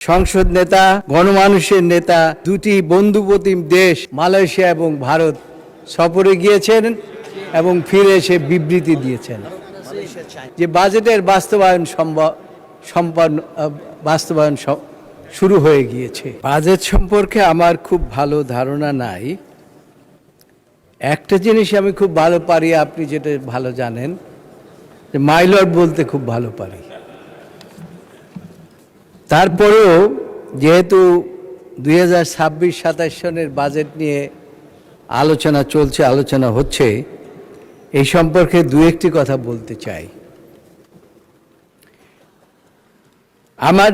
সংসদ নেতা, গণমানুষের নেতা, দুটি বন্ধুপ্রতিম দেশ মালয়েশিয়া এবং ভারত সফরে গিয়েছেন এবং ফিরে এসে বিবৃতি দিয়েছেন যে বাজেটের বাস্তবায়ন শুরু হয়ে গিয়েছে। বাজেট সম্পর্কে আমার খুব ভালো ধারণা নাই। একটা জিনিস আমি খুব ভালো পারি, আপনি যেটা ভালো জানেন, যে মাইলর্ড বলতে খুব ভালো পারি। তারপরেও যেহেতু 2026-27 সনের বাজেট নিয়ে আলোচনা চলছে, আলোচনা হচ্ছে, এই সম্পর্কে দু একটি কথা বলতে চাই। আমার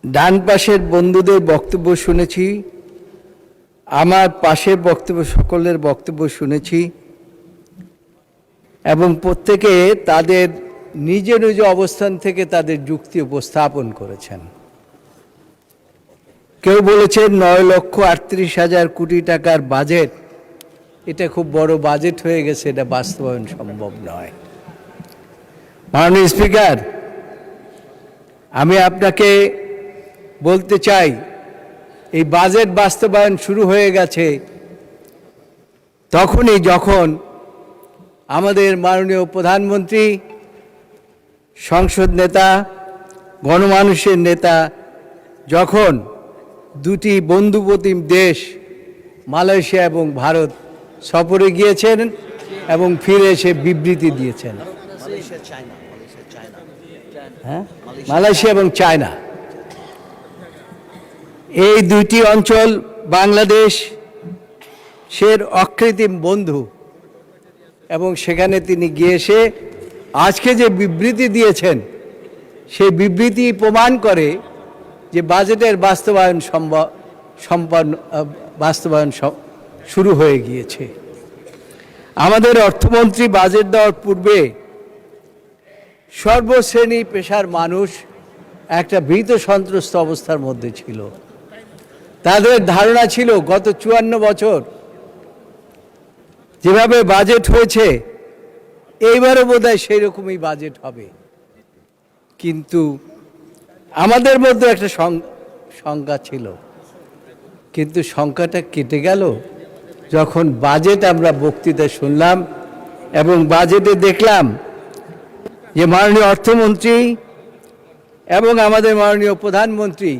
ডান পাশের বন্ধুদের বক্তব্য শুনেছি, আমার পাশের সকলের বক্তব্য শুনেছি এবং প্রত্যেকে তাদের নিজ নিজ অবস্থান থেকে তাদের যুক্তি উপস্থাপন করেছেন। কেউ বলেছেন 9,38,000 কোটি টাকার বাজেট, এটা খুব বড় বাজেট হয়ে গেছে, এটা বাস্তবায়ন সম্ভব নয়। মাননীয় স্পিকার, আমি আপনাকে বলতে চাই, এই বাজেট বাস্তবায়ন শুরু হয়ে গেছে তখনই যখন আমাদের মাননীয় প্রধানমন্ত্রী, সংসদ নেতা, গণমানুষের নেতা যখন দুটি বন্ধুপ্রতিম দেশ মালয়েশিয়া এবং ভারত সফরে গিয়েছেন এবং ফিরে এসে বিবৃতি দিয়েছেন। মালয়েশিয়া এবং চায়না, এই দুইটি অঞ্চল বাংলাদেশের অকৃত্রিম বন্ধু এবং সেখানে তিনি গিয়ে এসে আজকে যে বিবৃতি দিয়েছেন, সেই বিবৃতি প্রমাণ করে যে বাজেটের বাস্তবায়ন শুরু হয়ে গিয়েছে। আমাদের অর্থমন্ত্রী বাজেট দেওয়ার পূর্বে সর্বশ্রেণী পেশার মানুষ একটা ভীত সন্ত্রস্ত অবস্থার মধ্যে ছিল। তাদের ধারণা ছিল গত 54 বছর যেভাবে বাজেট হয়েছে, এইবারও বোধহয় সেই রকমই বাজেট হবে। কিন্তু আমাদের মধ্যে একটা শঙ্কা ছিল, কিন্তু শঙ্কাটা কেটে গেল যখন বাজেট আমরা বক্তৃতা শুনলাম এবং বাজেটে দেখলাম যে মাননীয় অর্থমন্ত্রী এবং আমাদের মাননীয় প্রধানমন্ত্রী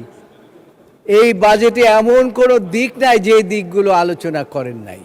এই বাজেটে এমন কোনো দিক নাই যে দিকগুলো আলোচনা করেন নাই।